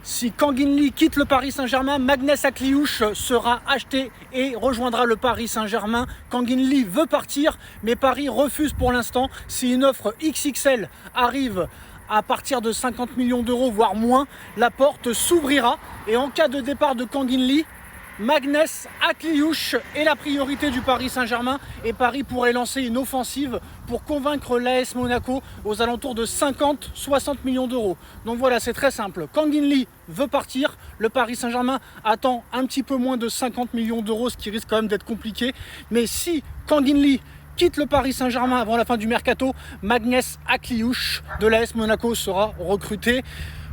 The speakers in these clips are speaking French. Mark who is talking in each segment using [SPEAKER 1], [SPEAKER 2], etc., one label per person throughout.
[SPEAKER 1] Si Kangin Lee quitte le Paris Saint-Germain, Magnès Akliouche sera acheté et rejoindra le Paris Saint-Germain. Kangin Lee veut partir, mais Paris refuse pour l'instant. Si une offre XXL arrive à partir de 50 millions d'euros, voire moins, la porte s'ouvrira. Et en cas de départ de Kangin Lee, Magnès Akliouche est la priorité du Paris Saint-Germain et Paris pourrait lancer une offensive pour convaincre l'AS Monaco aux alentours de 50-60 millions d'euros. Donc voilà, c'est très simple. Kangin Lee veut partir, le Paris Saint-Germain attend un petit peu moins de 50 millions d'euros, ce qui risque quand même d'être compliqué. Mais si Kangin Lee quitte le Paris Saint-Germain avant la fin du mercato, Magnès Akliouche de l'AS Monaco sera recruté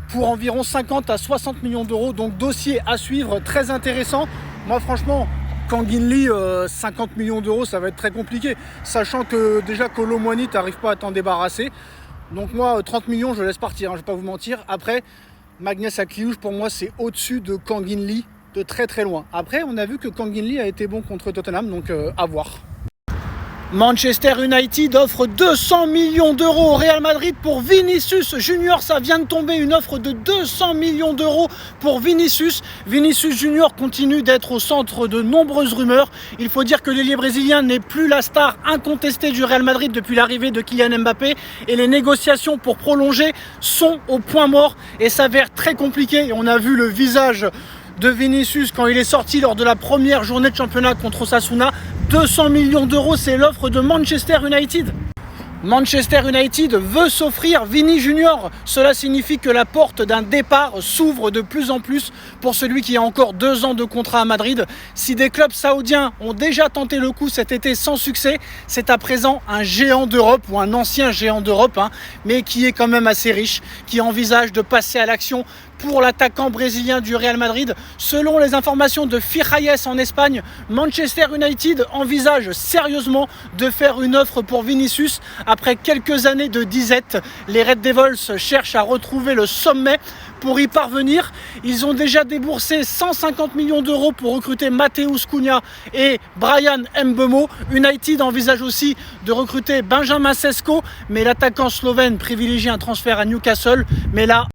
[SPEAKER 1] pour environ 50 à 60 millions d'euros. Donc dossier à suivre, très intéressant. Moi franchement, Kangin Lee, 50 millions d'euros, ça va être très compliqué. Sachant que déjà Kolo Muani, t'arrives pas à t'en débarrasser. Donc moi, 30 millions, je laisse partir, hein, je vais pas vous mentir. Après, Magnès Akliouche, pour moi, c'est au-dessus de Kangin Lee, de très très loin. Après, on a vu que Kangin Lee a été bon contre Tottenham, donc à voir. Manchester United offre 200 millions d'euros au Real Madrid pour Vinicius Junior. Ça vient de tomber, une offre de 200 millions d'euros pour Vinicius. Vinicius Junior continue d'être au centre de nombreuses rumeurs. Il faut dire que l'ailier brésilien n'est plus la star incontestée du Real Madrid depuis l'arrivée de Kylian Mbappé. Et les négociations pour prolonger sont au point mort et s'avèrent très compliquées. Et on a vu le visage de Vinicius quand il est sorti lors de la première journée de championnat contre Osasuna. 200 millions d'euros, c'est l'offre de Manchester United. Manchester United veut s'offrir Vini Junior. Cela signifie que la porte d'un départ s'ouvre de plus en plus pour celui qui a encore 2 ans de contrat à Madrid. Si des clubs saoudiens ont déjà tenté le coup cet été sans succès, c'est à présent un géant d'Europe ou un ancien géant d'Europe, mais qui est quand même assez riche, qui envisage de passer à l'action pour l'attaquant brésilien du Real Madrid. Selon les informations de Fichailles en Espagne, Manchester United envisage sérieusement de faire une offre pour Vinicius. Après quelques années de disette, les Red Devils cherchent à retrouver le sommet. Pour y parvenir, ils ont déjà déboursé 150 millions d'euros pour recruter Mateus Cunha et Brian Mbeumo. United envisage aussi de recruter Benjamin Sesko, mais l'attaquant slovène privilégie un transfert à Newcastle. Mais là,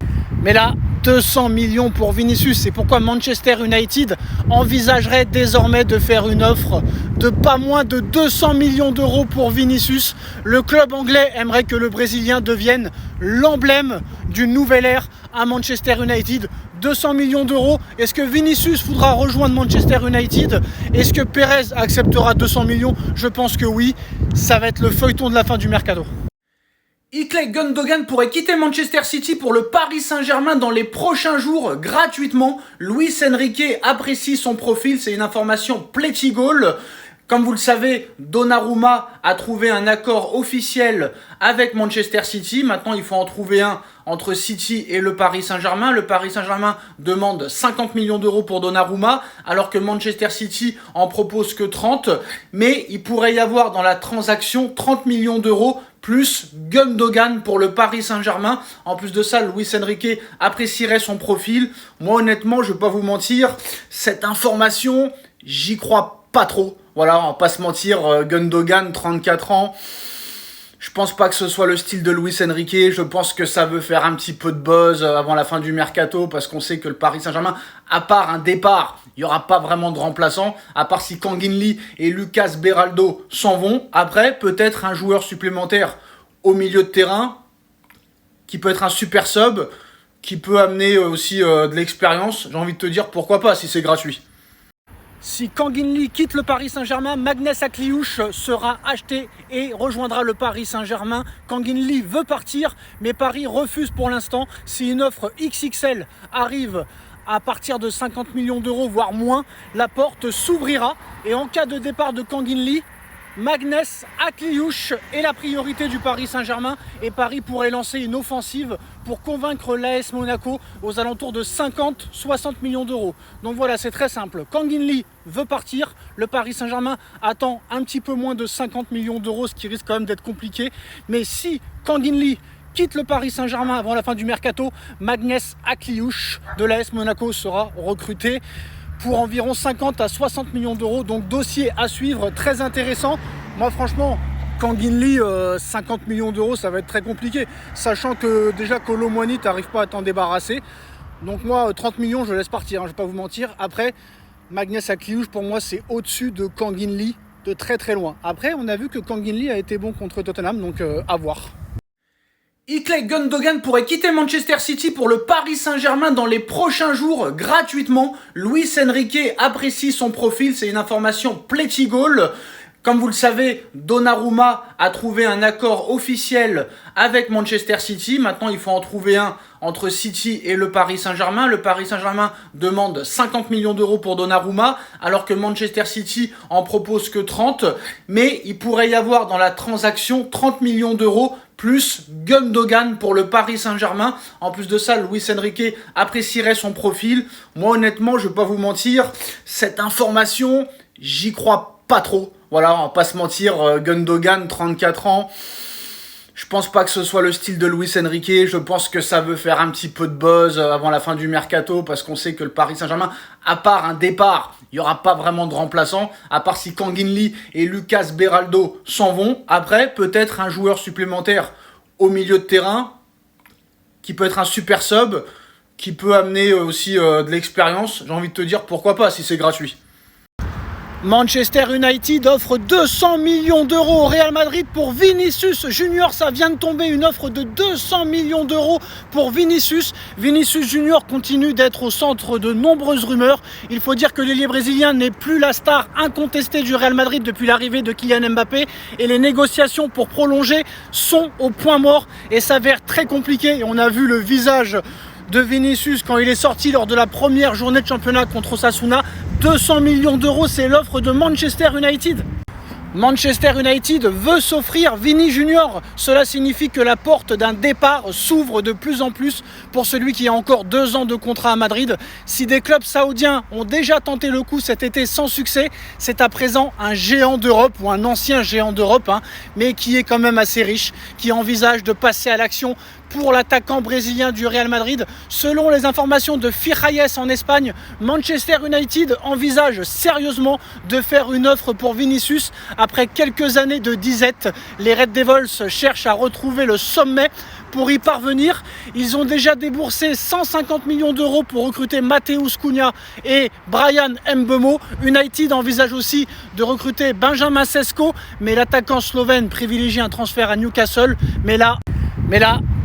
[SPEAKER 1] 200 millions pour Vinicius. C'est pourquoi Manchester United envisagerait désormais de faire une offre de pas moins de 200 millions d'euros pour Vinicius. Le club anglais aimerait que le Brésilien devienne l'emblème d'une nouvelle ère à Manchester United. 200 millions d'euros. Est-ce que Vinicius voudra rejoindre Manchester United? Est-ce que Pérez acceptera 200 millions? Je pense que oui. Ça va être le feuilleton de la fin du mercato. Ilkay Gundogan pourrait quitter Manchester City pour le Paris Saint-Germain dans les prochains jours gratuitement. Luis Enrique apprécie son profil, c'est une information Plétigol. Comme vous le savez, Donnarumma a trouvé un accord officiel avec Manchester City. Maintenant, il faut en trouver un entre City et le Paris Saint-Germain. Le Paris Saint-Germain demande 50 millions d'euros pour Donnarumma, alors que Manchester City en propose que 30. Mais il pourrait y avoir dans la transaction 30 millions d'euros plus Gundogan pour le Paris Saint-Germain. En plus de ça, Luis Enrique apprécierait son profil. Moi, honnêtement, je ne vais pas vous mentir, cette information, j'y crois pas trop. Voilà, on va pas se mentir, Gundogan, 34 ans. Je pense pas que ce soit le style de Luis Enrique. Je pense que ça veut faire un petit peu de buzz avant la fin du mercato, parce qu'on sait que le Paris Saint-Germain, à part un départ, il n'y aura pas vraiment de remplaçant, à part si Kangin Lee et Lucas Beraldo s'en vont. Après, peut-être un joueur supplémentaire au milieu de terrain, qui peut être un super sub, qui peut amener aussi de l'expérience. J'ai envie de te dire, pourquoi pas, si c'est gratuit. Si Kangin Lee quitte le Paris Saint-Germain, Magnès Akliouche sera acheté et rejoindra le Paris Saint-Germain. Kangin Lee veut partir, mais Paris refuse pour l'instant. Si une offre XXL arrive à partir de 50 millions d'euros, voire moins, la porte s'ouvrira. Et en cas de départ de Kangin Lee, Magnès Akliouche est la priorité du Paris Saint-Germain et Paris pourrait lancer une offensive pour convaincre l'AS Monaco aux alentours de 50-60 millions d'euros. Donc voilà, c'est très simple. Kangin Lee veut partir, le Paris Saint-Germain attend un petit peu moins de 50 millions d'euros, ce qui risque quand même d'être compliqué. Mais si Kangin Lee quitte le Paris Saint-Germain avant la fin du mercato, Magnès Akliouche de l'AS Monaco sera recruté pour environ 50 à 60 millions d'euros. Donc dossier à suivre, très intéressant. Moi franchement, Kangin Lee, 50 millions d'euros, ça va être très compliqué. Sachant que déjà Kolo Muani, t'arrives pas à t'en débarrasser. Donc moi, 30 millions, je laisse partir, je vais pas vous mentir. Après, Magnus à Kliouche, pour moi, c'est au-dessus de Kang In Lee, de très très loin. Après, on a vu que Kang In Lee a été bon contre Tottenham, donc à voir. Ilkay Gundogan pourrait quitter Manchester City pour le Paris Saint-Germain dans les prochains jours gratuitement. Luis Enrique apprécie son profil, c'est une information Plétigol. Comme vous le savez, Donnarumma a trouvé un accord officiel avec Manchester City. Maintenant, il faut en trouver un entre City et le Paris Saint-Germain. Le Paris Saint-Germain demande 50 millions d'euros pour Donnarumma, alors que Manchester City en propose que 30. Mais il pourrait y avoir dans la transaction 30 millions d'euros plus Gundogan pour le Paris Saint-Germain. En plus de ça, Luis Enrique apprécierait son profil. Moi, honnêtement, je ne vais pas vous mentir, cette information, j'y crois pas trop. Voilà, on va pas se mentir, Gundogan, 34 ans, je pense pas que ce soit le style de Luis Enrique. Je pense que ça veut faire un petit peu de buzz avant la fin du mercato, parce qu'on sait que le Paris Saint-Germain, à part un départ, il n'y aura pas vraiment de remplaçant, à part si Kang In Lee et Lucas Beraldo s'en vont. Après, peut-être un joueur supplémentaire au milieu de terrain, qui peut être un super sub, qui peut amener aussi de l'expérience. J'ai envie de te dire, pourquoi pas, si c'est gratuit. Manchester United offre 200 millions d'euros au Real Madrid pour Vinicius Junior. Ça vient de tomber, une offre de 200 millions d'euros pour Vinicius. Vinicius Junior continue d'être au centre de nombreuses rumeurs. Il faut dire que l'ailier brésilien n'est plus la star incontestée du Real Madrid depuis l'arrivée de Kylian Mbappé. Et les négociations pour prolonger sont au point mort et s'avèrent très compliquées. Et on a vu le visage de Vinicius quand il est sorti lors de la première journée de championnat contre Osasuna. 200 millions d'euros, c'est l'offre de Manchester United. Manchester United veut s'offrir Vini Junior. Cela signifie que la porte d'un départ s'ouvre de plus en plus pour celui qui a encore 2 ans de contrat à Madrid. Si des clubs saoudiens ont déjà tenté le coup cet été sans succès, c'est à présent un géant d'Europe, ou un ancien géant d'Europe, mais qui est quand même assez riche, qui envisage de passer à l'action pour l'attaquant brésilien du Real Madrid. Selon les informations de Fichailles en Espagne, Manchester United envisage sérieusement de faire une offre pour Vinicius. Après quelques années de disette, les Red Devils cherchent à retrouver le sommet. Pour y parvenir, ils ont déjà déboursé 150 millions d'euros pour recruter Mateus Cunha et Brian Mbeumo. United envisage aussi de recruter Benjamin Sesko, mais l'attaquant slovène privilégie un transfert à Newcastle. Mais là,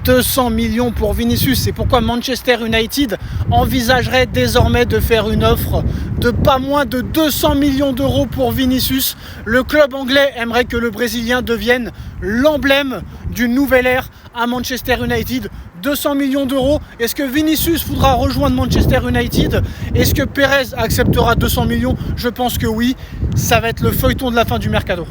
[SPEAKER 1] 200 millions pour Vinicius. C'est pourquoi Manchester United envisagerait désormais de faire une offre de pas moins de 200 millions d'euros pour Vinicius. Le club anglais aimerait que le Brésilien devienne l'emblème d'une nouvelle ère à Manchester United. 200 millions d'euros. Est-ce que Vinicius voudra rejoindre Manchester United? Est-ce que Pérez acceptera 200 millions? Je pense que oui. Ça va être le feuilleton de la fin du mercato.